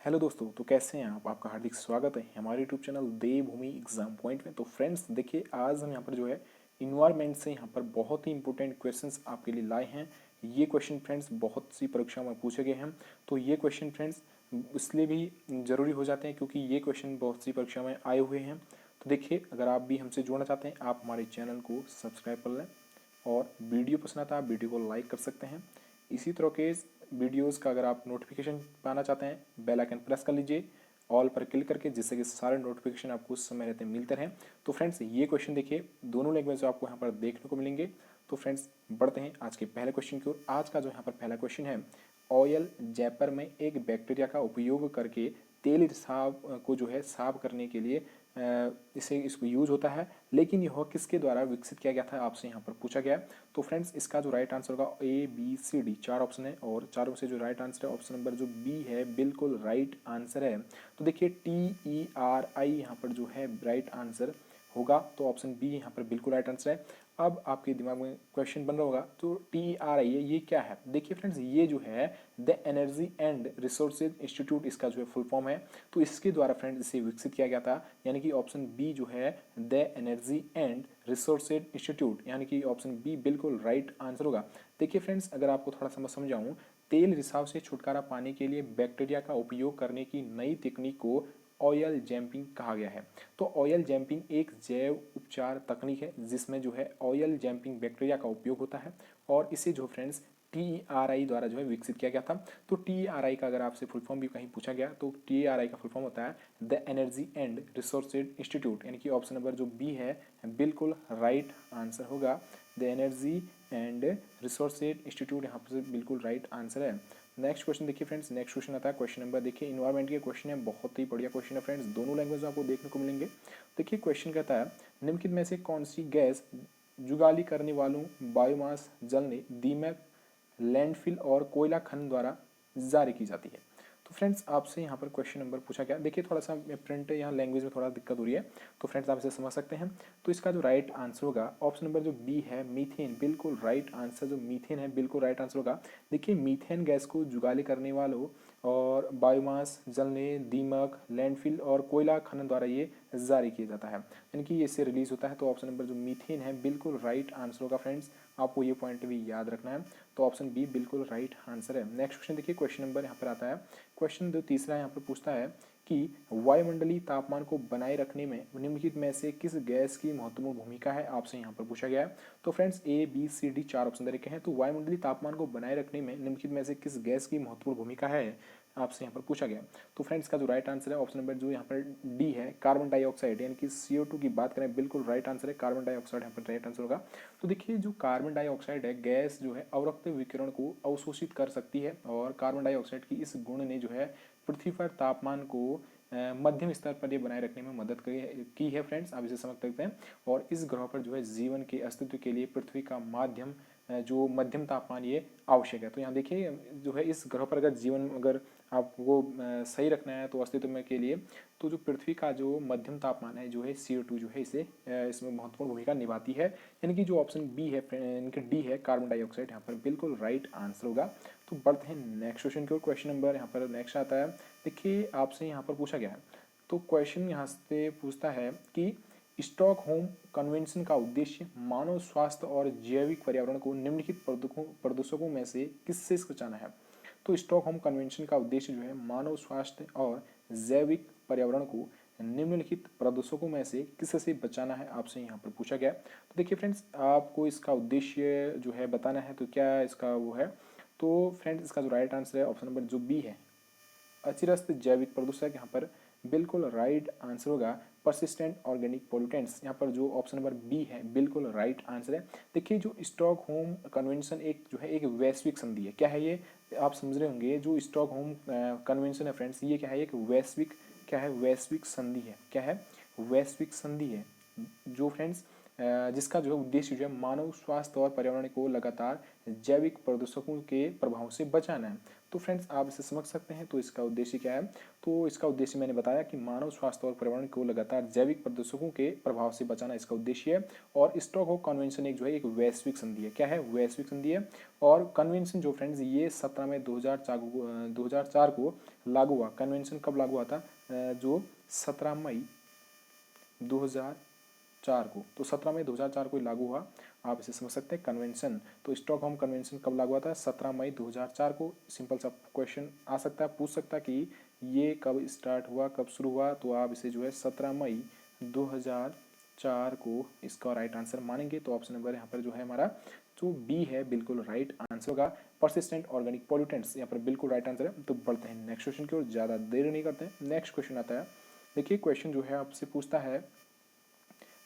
Hello दोस्तों, तो कैसे हैं आप? आपका हार्दिक स्वागत है हमारे यूट्यूब चैनल देवभूमि एग्जाम पॉइंट में। तो फ्रेंड्स देखिए, आज हम यहाँ पर जो है इन्वायरमेंट से यहाँ पर बहुत ही इंपॉर्टेंट क्वेश्चंस आपके लिए लाए हैं। ये क्वेश्चन फ्रेंड्स बहुत सी परीक्षाओं में पूछे गए हैं। तो ये क्वेश्चन फ्रेंड्स इसलिए भी ज़रूरी हो जाते हैं क्योंकि ये क्वेश्चन बहुत सी परीक्षाओं में आए हुए हैं। तो देखिए, अगर आप भी हमसे जुड़ना चाहते हैं, आप हमारे चैनल को सब्सक्राइब कर लें और वीडियो पसंद आता है आप वीडियो को लाइक कर सकते हैं। इसी तरह के वीडियोस का अगर आप नोटिफिकेशन पाना चाहते हैं, बेल आइकन प्रेस कर लीजिए ऑल पर क्लिक करके, जिससे कि सारे नोटिफिकेशन आपको उस समय रहते मिलते रहें। तो फ्रेंड्स ये क्वेश्चन देखिए, दोनों लैंग्वेज आपको यहाँ पर देखने को मिलेंगे। तो फ्रेंड्स बढ़ते हैं आज के पहले क्वेश्चन की ओर। आज का जो यहाँ पर पहला क्वेश्चन है, ऑयल जैपर में एक बैक्टीरिया का उपयोग करके तेल साफ को जो है साफ करने के लिए इसको यूज होता है, लेकिन यह किसके द्वारा विकसित किया गया था, आपसे यहाँ पर पूछा गया है। तो फ्रेंड्स इसका जो राइट आंसर होगा ए बी सी डी, चार ऑप्शन है और चारों में से जो राइट आंसर है ऑप्शन नंबर जो बी है बिल्कुल राइट आंसर है। तो देखिए TERI यहाँ पर जो है राइट आंसर होगा, तो ऑप्शन बी यहाँ पर बिल्कुल राइट आंसर है। अब आपके दिमाग में क्वेश्चन बन रहा होगा, तो TERI है ये क्या है? देखिए फ्रेंड्स, ये जो है the energy and resources institute इसका जो है फुल फॉर्म है। तो इसके द्वारा फ्रेंड्स इसे विकसित किया गया था, यानी कि ऑप्शन बी जो है the energy and resources institute, यानी कि ऑप्शन बी बिल्कुल राइट आंसर होगा। देखिए फ्रेंड्स, अगर आपको थोड़ा सा मैं समझाऊं, तेल रिसाव से छुटकारा पाने के लिए बैक्टीरिया का उपयोग करने की नई तकनीक को ऑयल जैम्पिंग कहा गया है। तो ऑयल जैम्पिंग एक जैव उपचार तकनीक है जिसमें जो है ऑयल जैम्पिंग बैक्टीरिया का उपयोग होता है, और इसे जो फ्रेंड्स TERI द्वारा जो है विकसित किया गया था। तो TERI का अगर आपसे फुल फॉर्म भी कहीं पूछा गया, तो TERI का फुल फॉर्म होता है the energy and resources institute, यानी कि ऑप्शन नंबर जो बी है बिल्कुल राइट आंसर होगा। The energy and resources institute यहाँ पर बिल्कुल राइट आंसर है। नेक्स्ट क्वेश्चन देखिए फ्रेंड्स, नेक्स्ट क्वेश्चन आता है क्वेश्चन नंबर, देखिए इन्वायरमेंट के क्वेश्चन है, बहुत ही बढ़िया क्वेश्चन है फ्रेंड्स, दोनों लैंग्वेज में आपको देखने को मिलेंगे। देखिए क्वेश्चन कहता है, निम्नलिखित में से कौन सी गैस जुगाली करने वालों बायोमास जलने, दीमक, लैंडफिल और कोयला खनन द्वारा जारी की जाती है? तो फ्रेंड्स आपसे यहाँ पर क्वेश्चन नंबर पूछा गया, देखिए थोड़ा सा प्रिंट यहाँ लैंग्वेज में थोड़ा दिक्कत हो रही है, तो फ्रेंड्स आप इसे समझ सकते हैं। तो इसका जो राइट आंसर होगा ऑप्शन नंबर जो बी है मीथेन, बिल्कुल राइट आंसर, जो मीथेन है बिल्कुल राइट आंसर होगा। देखिए मीथेन गैस को जुगाली करने वालों और बायोमास जलने, दीमक, लैंडफिल और कोयला खनन द्वारा ये जारी किया जाता है, यानी कि इससे रिलीज होता है। तो ऑप्शन नंबर जो मीथेन है बिल्कुल राइट आंसर होगा फ्रेंड्स, आपको ये पॉइंट भी याद रखना है। तो ऑप्शन बी बिल्कुल राइट आंसर है। नेक्स्ट क्वेश्चन देखिए, क्वेश्चन नंबर यहाँ पर आता है, क्वेश्चन जो तीसरा यहाँ पर पूछता है कि वायुमंडलीय तापमान को बनाए रखने में निम्नलिखित में से किस गैस की महत्वपूर्ण भूमिका है, आपसे यहाँ पर पूछा गया है। तो friends A B C D चार ऑप्शन दे रखे हैं, तो वायुमंडलीय तापमान को बनाए रखने में निम्नलिखित में से किस गैस की महत्वपूर्ण भूमिका है, आपसे यहाँ पर पूछा गया। तो फ्रेंड्स का जो राइट आंसर है ऑप्शन नंबर जो यहाँ पर डी है, कार्बन डाइऑक्साइड, यानी कि CO2 की बात करें बिल्कुल राइट आंसर है, कार्बन डाइऑक्साइड यहाँ पर राइट आंसर होगा। तो देखिए जो कार्बन डाइऑक्साइड है गैस जो है अवरक्त विकिरण को अवशोषित कर सकती है, और कार्बन डाइऑक्साइड की इस गुण ने जो है पृथ्वी पर तापमान को मध्यम स्तर पर ये बनाए रखने में मदद की है फ्रेंड्स, आप इसे समझ सकते हैं। और इस ग्रह पर जो है जीवन के अस्तित्व के लिए पृथ्वी का माध्यम जो मध्यम तापमान ये आवश्यक है। तो यहाँ देखिए जो है इस ग्रह पर अगर जीवन अगर आपको सही रखना है तो अस्तित्व में के लिए, तो जो पृथ्वी का जो मध्यम तापमान है जो है CO2 जो है इसे इसमें महत्वपूर्ण भूमिका निभाती है, यानी कि जो ऑप्शन बी है इनके डी है कार्बन डाइऑक्साइड यहाँ पर बिल्कुल राइट आंसर होगा। तो बढ़ते हैं नेक्स्ट क्वेश्चन की ओर। क्वेश्चन नंबर यहाँ पर नेक्स्ट आता है, देखिए आपसे यहाँ पर पूछा गया है, तो क्वेश्चन यहाँ से पूछता है कि स्टॉकहोम कन्वेंशन का उद्देश्य मानव स्वास्थ्य और जैविक पर्यावरण को निम्नलिखित प्रदूषकों में से किससे बचाना है? तो स्टॉकहोम कन्वेंशन का उद्देश्य जो है मानव स्वास्थ्य और जैविक पर्यावरण को निम्नलिखित प्रदूषकों में से किससे बचाना है, आपसे यहाँ पर पूछा गया। तो देखिए फ्रेंड्स, आपको इसका उद्देश्य जो है बताना है, तो क्या इसका वो है, तो फ्रेंड्स इसका जो राइट आंसर है ऑप्शन नंबर जो बी है, अचिरस्त जैविक प्रदूषक यहाँ पर बिल्कुल राइट आंसर होगा। परसिस्टेंट ऑर्गेनिक पोल्यूटेंट्स, यहाँ पर जो ऑप्शन नंबर बी है बिल्कुल राइट आंसर है। देखिए जो स्टॉकहोम कन्वेंशन एक जो है एक वैश्विक संधि है, क्या है ये, आप समझ रहे होंगे जो स्टॉकहोम कन्वेंशन है फ्रेंड्स, ये क्या है, एक वैश्विक क्या है, वैश्विक संधि है, क्या है, वैश्विक संधि है, जो फ्रेंड्स जिसका जो है उद्देश्य जो है मानव स्वास्थ्य और पर्यावरण को लगातार जैविक प्रदूषकों के प्रभाव से बचाना है। तो फ्रेंड्स आप इसे समझ सकते हैं। तो इसका उद्देश्य क्या है? तो इसका उद्देश्य मैंने बताया कि मानव स्वास्थ्य और पर्यावरण को लगातार जैविक प्रदूषकों के प्रभाव से बचाना इसका उद्देश्य है। और स्टॉकहोम कन्वेंशन एक जो है एक वैश्विक संधि है। क्या है? वैश्विक संधि है। और कन्वेंशन जो फ्रेंड्स ये 17 मई 2004 को लागू हुआ। कन्वेंशन कब लागू हुआ था? जो 17 मई 2004 को, तो 17 मई 2004 को लागू हुआ। आप इसे समझ सकते हैं कन्वेंशन। तो स्टॉकहोम कन्वेंशन कब लागू हुआ था? 17 मई 2004 को। सिंपल सा क्वेश्चन आ सकता है, पूछ सकता है कि ये कब स्टार्ट हुआ, कब शुरू हुआ? तो आप इसे जो है 17 मई 2004 को इसका राइट आंसर मानेंगे। तो ऑप्शन नंबर यहाँ पर जो है हमारा जो बी है बिल्कुल राइट आंसर होगा। परसिस्टेंट ऑर्गेनिक पॉल्यूटेंट्स यहाँ पर बिल्कुल राइट आंसर है। तो बढ़ते हैं नेक्स्ट क्वेश्चन की ओर, ज़्यादा देर नहीं करते हैं। नेक्स्ट क्वेश्चन आता है, देखिए क्वेश्चन जो है आपसे पूछता है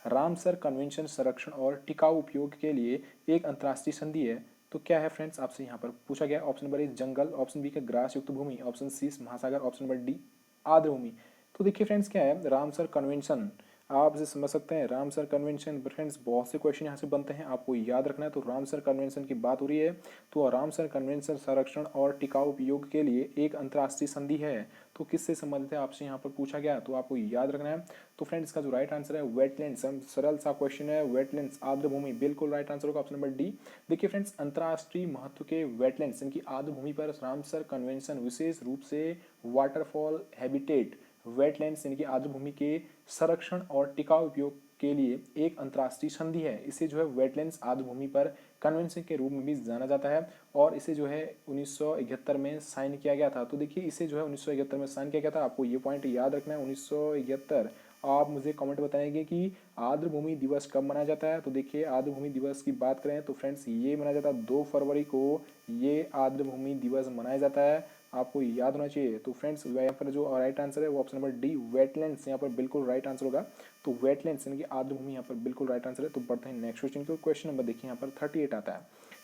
रामसर कन्वेंशन संरक्षण और टिकाऊ उपयोग के लिए एक अंतर्राष्ट्रीय संधि है। तो क्या है फ्रेंड्स? आपसे यहाँ पर पूछा गया। ऑप्शन नंबर ए जंगल, ऑप्शन बी का ग्रास युक्त भूमि, ऑप्शन सी महासागर, ऑप्शन नंबर डी आर्द्र भूमि। तो देखिए फ्रेंड्स क्या है रामसर कन्वेंशन, आप इसे समझ सकते हैं। रामसर कन्वेंशन फ्रेंड्स बहुत से क्वेश्चन यहाँ से बनते हैं, आपको याद रखना है। तो रामसर कन्वेंशन की बात हो रही है। तो रामसर कन्वेंशन संरक्षण और टिकाऊ उपयोग के लिए एक अंतर्राष्ट्रीय संधि है। तो किससे संबंधित है आपसे यहाँ पर पूछा गया, तो आपको याद रखना है। तो फ्रेंड्स का जो राइट आंसर है वेटलैंड्स, सरल सा क्वेश्चन है। वेटलैंड्स आर्द्र भूमि बिल्कुल राइट आंसर होगा, ऑप्शन नंबर डी। देखिए फ्रेंड्स अंतर्राष्ट्रीय महत्व के वेटलैंड्स इनकी आर्द्र भूमि पर रामसर कन्वेंशन विशेष रूप से वाटरफॉल हैबिटेट वेटलैंड्स इनकी आर्द्र भूमि के संरक्षण और टिकाऊ उपयोग के लिए एक अंतर्राष्ट्रीय संधि है। इसे जो है वेटलैंड्स आर्द्र भूमि पर कन्वेंशन के रूप में भी जाना जाता है। और इसे जो है 1971 में साइन किया गया था। तो देखिए इसे जो है 1971 में साइन किया गया था। आपको ये पॉइंट याद रखना है 1971। आप मुझे कमेंट बताएंगे कि आर्द्र भूमि दिवस कब मनाया जाता है। तो देखिए आर्द्र भूमि दिवस की बात करें तो फ्रेंड्स ये मनाया जाता है 2 फरवरी को, ये आर्द्र भूमि दिवस मनाया जाता है। आपको याद होना चाहिए। तो फ्रेंड्स यहाँ पर जो राइट आंसर है वो ऑप्शन नंबर डी वेटलैंड्स यहाँ पर बिल्कुल राइट आंसर होगा। तो वेटलैंड्स यानी कि आर्द्र भूमि यहाँ पर बिल्कुल राइट आंसर है। तो बढ़ते हैं नेक्स्ट क्वेश्चन को। क्वेश्चन नंबर देखिए यहाँ पर 38 आता है।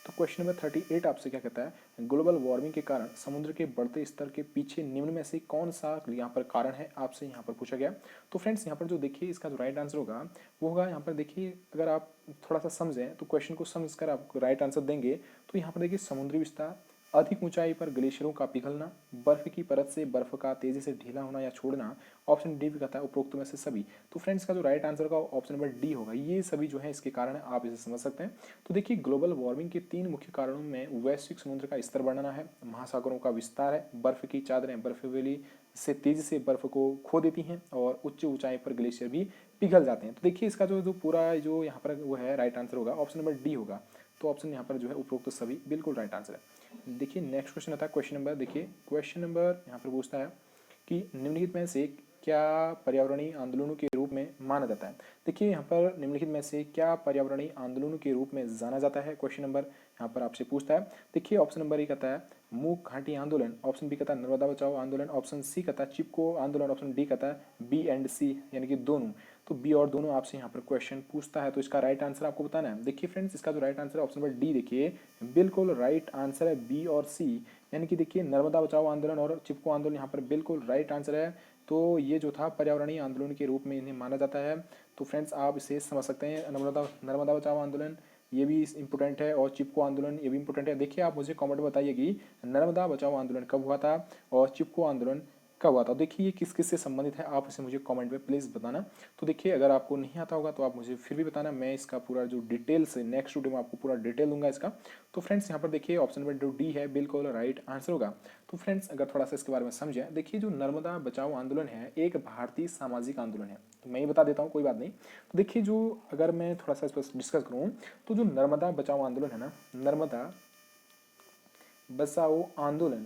तो क्वेश्चन नंबर 38 आपसे क्या कहता है, ग्लोबल वार्मिंग के कारण समुद्र के बढ़ते स्तर के पीछे निम्न में से कौन सा यहाँ पर कारण है, आपसे यहाँ पर पूछा गया। तो फ्रेंड्स यहाँ पर जो देखिए इसका जो राइट आंसर होगा वो होगा यहाँ पर देखिए, अगर आप थोड़ा सा समझें तो क्वेश्चन को समझ कर आप राइट आंसर देंगे। तो यहाँ पर देखिए समुद्री विस्तार, अधिक ऊंचाई पर ग्लेशियरों का पिघलना, बर्फ की परत से बर्फ का तेजी से ढीला होना या छोड़ना, ऑप्शन डी भी कहता है उपरोक्त में से सभी। तो फ्रेंड्स का जो राइट आंसर का ऑप्शन नंबर डी होगा। ये सभी जो है इसके कारण है, आप इसे समझ सकते हैं। तो देखिए ग्लोबल वार्मिंग के 3 मुख्य कारणों में वैश्विक समुद्र का स्तर बढ़ना है, महासागरों का विस्तार है, बर्फ की चादरें बर्फीली से तेजी से बर्फ को खो देती हैं, और उच्च ऊंचाई पर ग्लेशियर भी पिघल जाते हैं। तो देखिए इसका जो जो पूरा जो यहाँ पर वो है राइट आंसर होगा ऑप्शन नंबर डी होगा। तो ऑप्शन यहाँ पर जो है उपरोक्त सभी बिल्कुल राइट आंसर है। देखिए नेक्स्ट क्वेश्चन आता है क्वेश्चन नंबर, देखिए क्वेश्चन नंबर यहाँ पर पूछता है कि निम्नलिखित में से क्या पर्यावरणीय आंदोलनों के रूप में माना जाता है। देखिए यहाँ पर निम्नलिखित में से क्या पर्यावरणीय आंदोलनों के रूप में जाना जाता है, क्वेश्चन नंबर यहाँ पर आपसे पूछता है। देखिए ऑप्शन नंबर ए कहता है मूक घाटी आंदोलन, ऑप्शन बी कहता है नर्मदा बचाओ आंदोलन, ऑप्शन सी कहता है चिपको आंदोलन, ऑप्शन डी कहता है बी एंड सी यानी कि दोनों। तो बी और दोनों आपसे यहाँ पर क्वेश्चन पूछता है। तो इसका राइट आंसर आपको बताना है। देखिए फ्रेंड्स इसका जो राइट आंसर है ऑप्शन नंबर डी, देखिए बिल्कुल राइट आंसर है बी और सी, यानी कि देखिए नर्मदा बचाओ आंदोलन और चिपको आंदोलन यहाँ पर बिल्कुल राइट आंसर है। तो ये जो था पर्यावरणीय आंदोलन के रूप में इन्हें माना जाता है। तो फ्रेंड्स आप इसे समझ सकते हैं, नर्मदा बचाओ आंदोलन ये भी इंपॉर्टेंट है, और चिपको आंदोलन ये भी इंपॉर्टेंट है। देखिए आप मुझे कमेंट में बताइए कि नर्मदा बचाओ आंदोलन कब हुआ था और चिपको आंदोलन कब हुआ था। देखिए ये किस किस से संबंधित है, आप इसे मुझे कमेंट में प्लीज़ बताना। तो देखिए अगर आपको नहीं आता होगा तो आप मुझे फिर भी बताना, मैं इसका पूरा जो डिटेल से नेक्स्ट वीडियो में आपको पूरा डिटेल दूंगा इसका। तो फ्रेंड्स यहाँ पर देखिए ऑप्शन नंबर जो डी है बिल्कुल राइट आंसर होगा। तो फ्रेंड्स अगर थोड़ा सा इसके बारे में समझें, देखिए जो नर्मदा बचाओ आंदोलन है एक भारतीय सामाजिक आंदोलन है। तो मैं ही बता देता हूँ, कोई बात नहीं। तो देखिए जो अगर मैं थोड़ा सा इस पर डिस्कस करूँ तो जो नर्मदा बचाओ आंदोलन है ना, नर्मदा बचाओ आंदोलन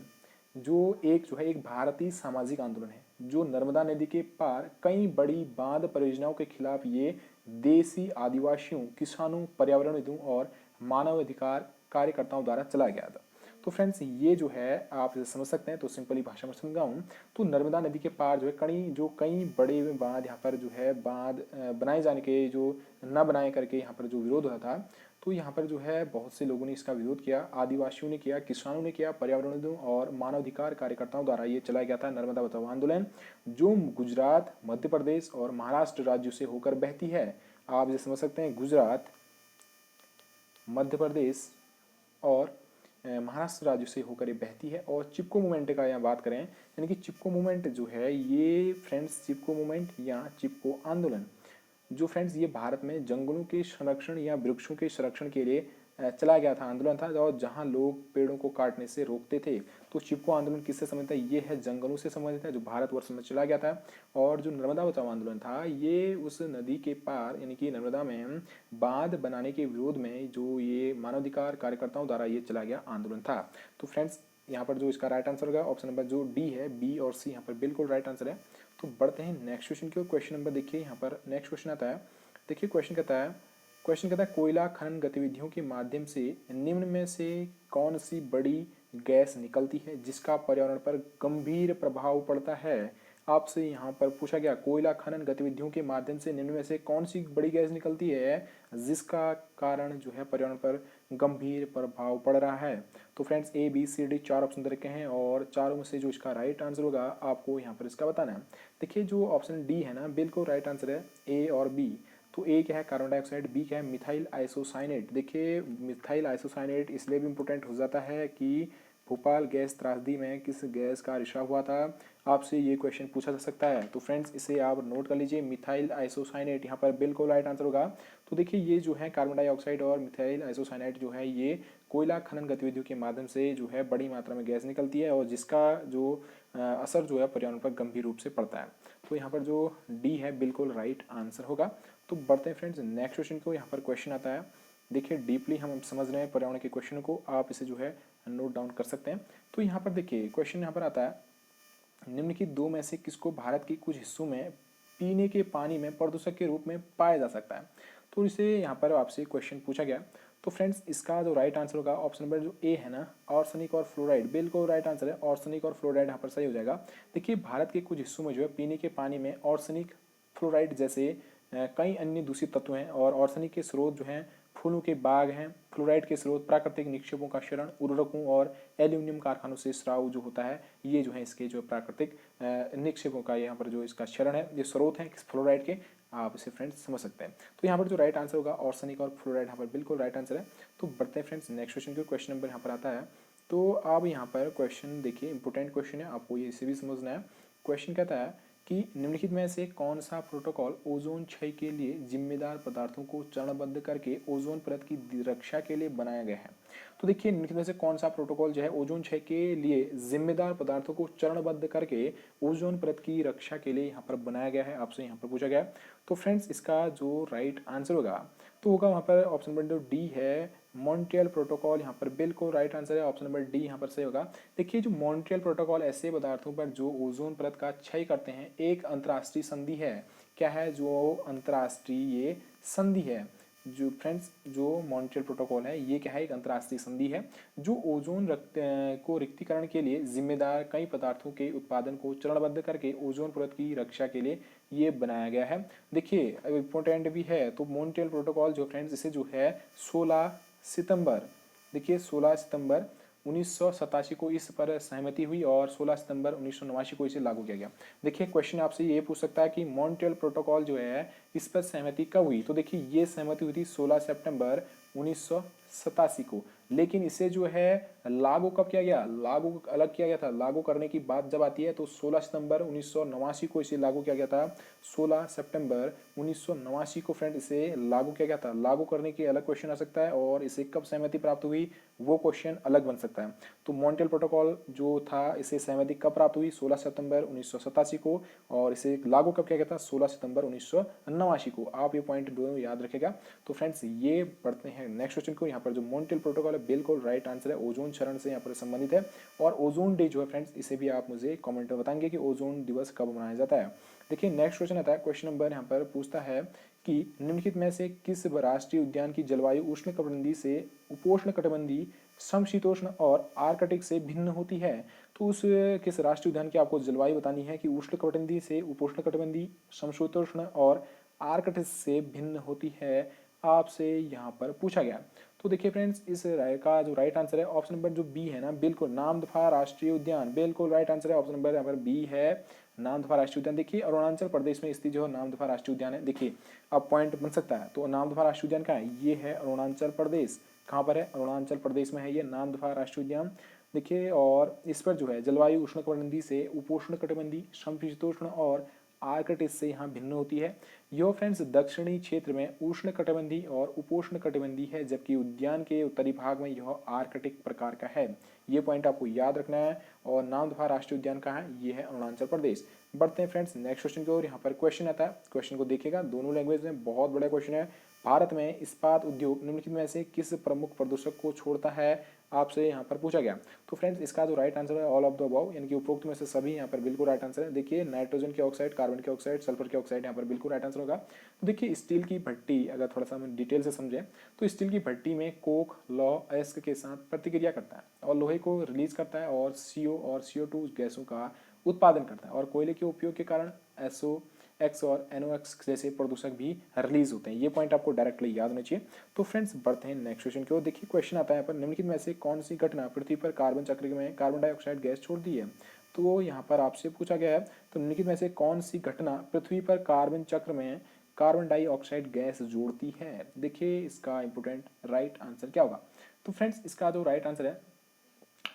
जो है एक भारतीय सामाजिक आंदोलन है जो नर्मदा नदी के पार कई बड़ी बांध परियोजनाओं के खिलाफ ये देसी आदिवासियों, किसानों, पर्यावरणविदों और मानवाधिकार कार्यकर्ताओं द्वारा चलाया गया था। तो फ्रेंड्स ये जो है आप इसे समझ सकते हैं। तो सिंपली भाषा में समझाऊं तो नर्मदा नदी के पार जो है कई बड़े बांध यहाँ पर जो है बांध बनाए जाने के जो न बनाए करके यहाँ पर जो विरोध हुआ था। तो यहाँ पर जो है बहुत से लोगों ने इसका विरोध किया, आदिवासियों ने किया, किसानों ने किया, पर्यावरणविदों और मानवाधिकार कार्यकर्ताओं द्वारा ये चलाया गया था नर्मदा बचाओ आंदोलन, जो गुजरात, मध्य प्रदेश और महाराष्ट्र राज्यों से होकर बहती है। आप इसे समझ सकते हैं गुजरात, मध्य प्रदेश और महाराष्ट्र राज्य से होकर ये बहती है। और चिपको मूवमेंट का यहाँ बात करें, यानी कि चिपको मूवमेंट जो है ये फ्रेंड्स, चिपको मूवमेंट या चिपको आंदोलन जो फ्रेंड्स ये भारत में जंगलों के संरक्षण या वृक्षों के संरक्षण के लिए चला गया था, आंदोलन था, और जहां लोग पेड़ों को काटने से रोकते थे। तो चिपको आंदोलन किससे संबंधित है? ये है जंगलों से संबंधित है, जो भारतवर्ष में चला गया था। और जो नर्मदा बचाओ आंदोलन था, ये उस नदी के पार यानी कि नर्मदा में बांध बनाने के विरोध में जो ये मानवाधिकार कार्यकर्ताओं द्वारा ये चला गया आंदोलन था। तो फ्रेंड्स यहाँ पर जो इसका राइट आंसर होगा ऑप्शन नंबर जो डी है, बी और सी यहाँ पर बिल्कुल राइट आंसर है। तो बढ़ते हैं नेक्स्ट क्वेश्चन की ओर। क्वेश्चन नंबर देखिए, यहाँ पर नेक्स्ट क्वेश्चन आता है। देखिए क्वेश्चन कहता है कोयला खनन गतिविधियों के माध्यम से निम्न में से कौन सी बड़ी गैस निकलती है जिसका पर्यावरण पर गंभीर प्रभाव पड़ता है? आपसे यहाँ पर पूछा गया कोयला खनन गतिविधियों के माध्यम से निम्न में से कौन सी बड़ी गैस निकलती है जिसका कारण जो है पर्यावरण पर गंभीर प्रभाव पड़ रहा है। तो friends A B C D 4 option दे रखे हैं और चारों में से जो इसका राइट आंसर होगा आपको यहाँ पर इसका बताना है। देखिए जो ऑप्शन डी है ना, बिल्कुल राइट आंसर है, ए और बी। तो ए क्या है? Carbon dioxide. बी क्या है? Methyl isocyanate. देखिए मिथाइल आइसोसाइनेट इसलिए भी इंपॉर्टेंट हो जाता है कि भोपाल गैस त्रासदी में किस गैस का रिसाव हुआ था, आपसे ये क्वेश्चन पूछा जा सकता है। तो फ्रेंड्स इसे आप नोट कर लीजिए, मिथाइल आइसोसाइनेट यहाँ पर बिल्कुल राइट आंसर होगा। तो देखिए ये जो है कार्बन डाइऑक्साइड और मिथाइल आइसोसाइनेट जो है ये कोयला खनन गतिविधियों के माध्यम से जो है बड़ी मात्रा में गैस निकलती है और जिसका जो असर जो है पर्यावरण पर गंभीर रूप से पड़ता है। तो यहाँ पर जो डी है बिल्कुल राइट आंसर होगा। तो बढ़ते हैं फ्रेंड्स नेक्स्ट क्वेश्चन को। यहाँ पर क्वेश्चन आता है, देखिए डीपली हम समझ रहे हैं पर्यावरण के क्वेश्चन को, आप इसे जो है नोट डाउन कर सकते हैं। तो यहाँ पर देखिए क्वेश्चन यहाँ पर आता है, निम्नलिखित दो में से किसको भारत के कुछ हिस्सों में पीने के पानी में प्रदूषक के रूप में पाया जा सकता है? तो इसे यहाँ पर आपसे क्वेश्चन पूछा गया। तो फ्रेंड्स इसका जो राइट आंसर होगा ऑप्शन नंबर जो ए है ना, आर्सेनिक और फ्लोराइड, बिल्कुल राइट आंसर है, आर्सेनिक और फ्लोराइड यहाँ पर सही हो जाएगा। देखिए भारत के कुछ हिस्सों में जो है पीने के पानी में आर्सेनिक, फ्लोराइड जैसे कई अन्य दूषित तत्व हैं और आर्सेनिक के स्रोत जो हैं फूलों के बाग हैं, फ्लोराइड के स्रोत प्राकृतिक निक्षेपों का शरण, उर्वरकों और एल्यूमिनियम कारखानों से स्राव जो होता है, ये जो है इसके जो प्राकृतिक निक्षेपों का यहाँ पर जो इसका शरण है, ये स्रोत है फ्लोराइड के, आप इसे फ्रेंड्स समझ सकते हैं। तो यहाँ पर जो राइट आंसर होगा आर्सेनिक और फ्लोराइड यहाँ पर बिल्कुल राइट आंसर है। तो बढ़ते हैं फ्रेंड्स नेक्स्ट क्वेश्चन के। क्वेश्चन नंबर यहाँ पर आता है, तो आप यहाँ पर क्वेश्चन देखिए, इंपॉर्टेंट क्वेश्चन है, आपको ये इसे भी समझना है। क्वेश्चन कहता है कि निम्नलिखित में से कौन सा प्रोटोकॉल ओजोन क्षय के लिए जिम्मेदार पदार्थों को चरणबद्ध करके ओजोन परत की रक्षा के लिए बनाया गया है? तो देखिए निम्नलिखित में से कौन सा प्रोटोकॉल जो है ओजोन क्षय के लिए जिम्मेदार पदार्थों को चरणबद्ध करके ओजोन परत की रक्षा के लिए यहाँ पर बनाया गया है, आपसे यहाँ पर पूछा गया है। तो फ्रेंड्स इसका जो राइट आंसर होगा तो होगा वहाँ पर ऑप्शन नंबर जो डी है, मॉन्ट्रियल प्रोटोकॉल, यहाँ पर बिल्कुल राइट आंसर है, ऑप्शन नंबर डी यहाँ पर सही होगा। देखिए जो मॉन्ट्रियल प्रोटोकॉल ऐसे पदार्थों पर जो ओजोन परत का क्षय करते हैं एक अंतर्राष्ट्रीय संधि है। क्या है? जो अंतर्राष्ट्रीय संधि है, जो फ्रेंड्स जो मॉन्ट्रियल प्रोटोकॉल है ये क्या है? एक अंतर्राष्ट्रीय संधि है जो ओजोन को रिक्तीकरण के लिए जिम्मेदार कई पदार्थों के उत्पादन को चरणबद्ध करके ओजोन परत की रक्षा के लिए ये बनाया गया है। देखिए इम्पोर्टेंट भी है, तो मॉन्ट्रियल प्रोटोकॉल जो फ्रेंड्स इसे जो है 16 सितंबर, देखिए 16 सितंबर 1987 को इस पर सहमति हुई और 16 सितंबर 1989 को इसे लागू किया गया। देखिए क्वेश्चन आपसे ये पूछ सकता है कि मॉन्ट्रियल प्रोटोकॉल जो है इस पर सहमति कब हुई? तो देखिए ये सहमति हुई थी 16 सितंबर 1987 को, लेकिन इसे जो है लागू कब किया गया? लागू अलग किया गया था। लागू करने की बात जब आती है तो 16 सितंबर 1989 को इसे लागू किया गया था। 16 सितंबर 1989 को फ्रेंड इसे लागू किया गया था। लागू करने की अलग क्वेश्चन आ सकता है और इसे कब सहमति प्राप्त हुई वो क्वेश्चन अलग बन सकता है। तो मॉन्ट्रियल प्रोटोकॉल जो था इसे सहमति कब प्राप्त हुई? 16 सितंबर 1987 को, और इसे लागू कब किया गया था? 16 सितंबर 1989 को। आप ये पॉइंट दोनों याद रखेगा। तो फ्रेंड्स ये पढ़ते हैं नेक्स्ट क्वेश्चन को। यहाँ पर जो मॉन्ट्रियल प्रोटोकॉल है बिल्कुल राइट आंसर है, ओजोन क्षरण से यहाँ पर संबंधित है। और ओजोन डे जो है फ्रेंड्स इसे भी आप मुझे कमेंट में बताएंगे कि ओजोन दिवस कब मनाया जाता है। देखिए नेक्स्ट क्वेश्चन आता है, क्वेश्चन नंबर यहाँ पर पूछता है कि निम्नलिखित में से किस राष्ट्रीय उद्यान की जलवायु उष्णकटिबंधीय से उपोष्णकटिबंधीय, समशीतोष्ण और आर्कटिक से भिन्न होती है? तो उस किस राष्ट्रीय उद्यान की आपको जलवायु बतानी है कि उष्णकटिबंधीय से उपोष्णकटिबंधीय, समशीतोष्ण और आर्कटिक से भिन्न होती है, आपसे यहाँ पर पूछा गया। तो देखिए फ्रेंड्स इस राय का जो राइट आंसर है ऑप्शन नंबर जो बी है ना, बिल्कुल नामदफा राष्ट्रीय उद्यान, बिल्कुल राइट आंसर है, ऑप्शन नंबर यहाँ पर बी है, नामदफा राष्ट्रीय उद्यान। देखिए अरुणाचल प्रदेश में स्थित जो नामदफा राष्ट्रीय उद्यान है, देखिए अब पॉइंट बन सकता है। तो नामदफा राष्ट्रीय उद्यान का है, ये है अरुणाचल प्रदेश। कहाँ पर है, अरुणाचल प्रदेश में है ये नामदफा राष्ट्रीय उद्यान। देखिए और इस पर जो है जलवायु उष्णकटिबंधीय से उपोष्णकटिबंधीय, समशीतोष्ण और आर्कटिक से यहाँ भिन्न होती है। यह फ्रेंड्स दक्षिणी क्षेत्र में उष्णकटिबंधीय और उपोष्णकटिबंधीय है, जबकि उद्यान के उत्तरी भाग में यह आर्कटिक प्रकार का है। ये पॉइंट आपको याद रखना है। और नामदफा राष्ट्रीय उद्यान कहाँ है, ये है अरुणाचल प्रदेश। बढ़ते हैं फ्रेंड्स नेक्स्ट क्वेश्चन की ओर। यहाँ पर क्वेश्चन आता है, क्वेश्चन को देखिएगा, दोनों लैंग्वेज में, बहुत बड़ा क्वेश्चन है। भारत में इस्पात उद्योग निम्नलिखित में से किस प्रमुख प्रदूषक को छोड़ता है, आपसे यहाँ पर पूछा गया। तो फ्रेंड्स इसका जो राइट आंसर है ऑल ऑफ द अबव, यानी कि उपरोक्त में से सभी यहाँ पर बिल्कुल राइट आंसर है। देखिए नाइट्रोजन के ऑक्साइड, कार्बन के ऑक्साइड, सल्फर के ऑक्साइड यहाँ पर बिल्कुल राइट आंसर होगा। तो देखिए स्टील की भट्टी, अगर थोड़ा सा हम डिटेल से समझें तो स्टील की भट्टी में कोक लौह अयस्क के साथ प्रतिक्रिया करता है और लोहे को रिलीज करता है और CO और CO2 गैसों का उत्पादन करता है, और कोयले के उपयोग के कारण SOx और NOx जैसे प्रदूषक भी रिलीज होते हैं। ये पॉइंट आपको डायरेक्टली याद होना चाहिए। तो फ्रेंड्स बढ़ते हैं नेक्स्ट क्वेश्चन की ओर। देखिए क्वेश्चन आता है यहाँ पर, निम्नलिखित में से कौन सी घटना पृथ्वी पर कार्बन चक्र में कार्बन डाइऑक्साइड गैस छोड़ती है। तो यहाँ पर आपसे पूछा गया है, तो निम्नलिखित में से कौन सी घटना पृथ्वी पर कार्बन चक्र में कार्बन डाइऑक्साइड गैस जोड़ती है। देखिए इसका इंपोर्टेंट राइट आंसर क्या होगा। तो फ्रेंड्स इसका जो राइट आंसर है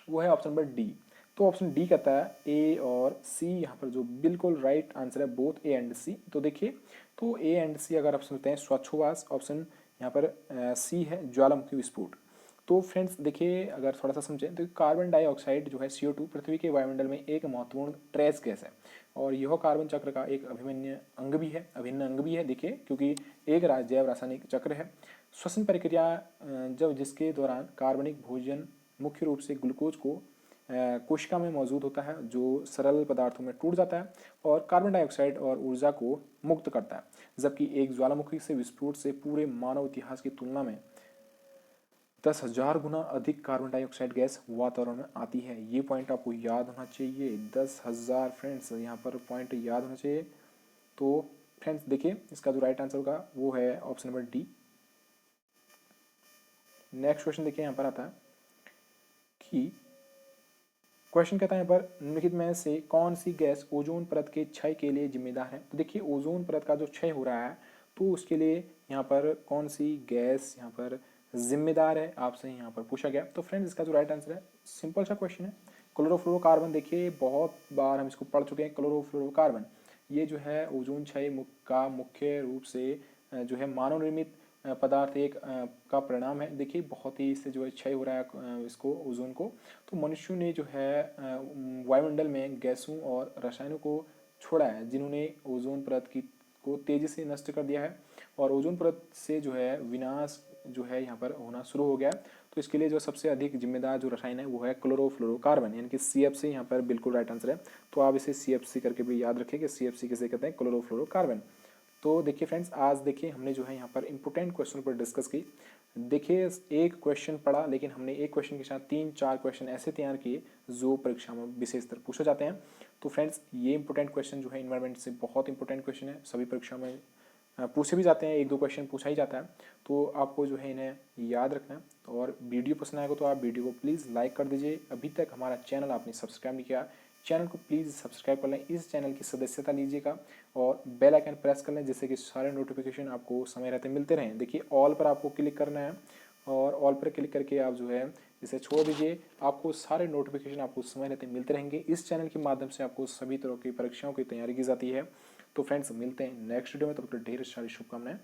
वो है ऑप्शन नंबर डी। तो ऑप्शन डी कहता है ए और सी, यहाँ पर जो बिल्कुल राइट आंसर है बोथ ए एंड सी। तो देखिए तो ए एंड सी अगर आप सुनते हैं स्वच्छवास, ऑप्शन यहाँ पर सी है ज्वालामुखी विस्फोट। तो फ्रेंड्स देखिए अगर थोड़ा सा समझें तो कार्बन डाइऑक्साइड जो है CO2 पृथ्वी के वायुमंडल में एक महत्वपूर्ण ट्रेस गैस है, और यह कार्बन चक्र का एक अभिन्न अंग भी है। देखिए क्योंकि एक जैव रासायनिक चक्र है। श्वसन प्रक्रिया जब जिसके दौरान कार्बनिक भोजन मुख्य रूप से ग्लूकोज को कोशिका में मौजूद होता है, जो सरल पदार्थों में टूट जाता है और कार्बन डाइऑक्साइड और ऊर्जा को मुक्त करता है, जबकि एक ज्वालामुखी से विस्फोट से पूरे मानव इतिहास की तुलना में 10,000 गुना अधिक कार्बन डाइऑक्साइड गैस वातावरण में आती है। ये पॉइंट आपको याद होना चाहिए, 10,000 फ्रेंड्स यहाँ पर पॉइंट याद होना चाहिए। तो फ्रेंड्स देखिए इसका जो राइट आंसर होगा वो है option number D. Next question देखिए यहाँ पर आता है कि क्वेश्चन कहता है यहाँ पर, निम्नलिखित में से कौन सी गैस ओजोन परत के क्षय के लिए जिम्मेदार है। तो देखिए ओजोन परत का जो क्षय हो रहा है तो उसके लिए यहाँ पर कौन सी गैस यहाँ पर जिम्मेदार है, आपसे यहाँ पर पूछा गया। तो फ्रेंड्स इसका जो राइट आंसर है सिंपल सा क्वेश्चन है, क्लोरोफ्लोरोकार्बन। देखिए बहुत बार हम इसको पढ़ चुके हैं। क्लोरोफ्लोरोकार्बन ये जो है ओजोन क्षय का मुख्य रूप से जो है मानव निर्मित पदार्थ एक का परिणाम है। देखिए बहुत ही इससे जो है क्षय हो रहा है इसको ओजोन को। तो मनुष्यों ने जो है वायुमंडल में गैसों और रसायनों को छोड़ा है, जिन्होंने ओजोन परत की को तेजी से नष्ट कर दिया है, और ओजोन परत से जो है विनाश जो है यहाँ पर होना शुरू हो गया। तो इसके लिए जो सबसे अधिक जिम्मेदार जो रसायन है वो है क्लोरोफ्लोरोकार्बन, यानी कि CFC यहाँ पर बिल्कुल राइट आंसर है। तो आप इसे CFC करके भी याद रखें कि CFC किसे कहते हैं, क्लोरोफ्लोरोकार्बन। तो देखिए फ्रेंड्स आज देखिए हमने जो है यहाँ पर इंपोर्टेंट क्वेश्चन पर डिस्कस की। देखिए एक क्वेश्चन पढ़ा, लेकिन हमने एक क्वेश्चन के साथ 3-4 क्वेश्चन ऐसे तैयार किए जो परीक्षा में विशेषतर पूछे जाते हैं। तो फ्रेंड्स ये इंपोर्टेंट क्वेश्चन जो है इन्वायरमेंट से बहुत इंपॉर्टेंट क्वेश्चन है, सभी परीक्षा में पूछे भी जाते हैं, 1-2 क्वेश्चन पूछा ही जाता है। तो आपको जो है इन्हें याद रखना है। और वीडियो पसंद आएगा तो आप वीडियो को प्लीज़ लाइक कर दीजिए। अभी तक हमारा चैनल आपने सब्सक्राइब नहीं किया, चैनल को प्लीज़ सब्सक्राइब कर लें, इस चैनल की सदस्यता लीजिएगा और बेल आइकन प्रेस कर लें, जिससे कि सारे नोटिफिकेशन आपको समय रहते मिलते रहें। देखिए ऑल पर आपको क्लिक करना है और ऑल पर क्लिक करके आप जो है इसे छोड़ दीजिए, आपको सारे नोटिफिकेशन आपको समय रहते मिलते रहेंगे। इस चैनल के माध्यम से आपको सभी तरह की परीक्षाओं की तैयारी की जाती है। तो फ्रेंड्स मिलते हैं नेक्स्ट वीडियो में, तब तक ढेर सारी शुभकामनाएं।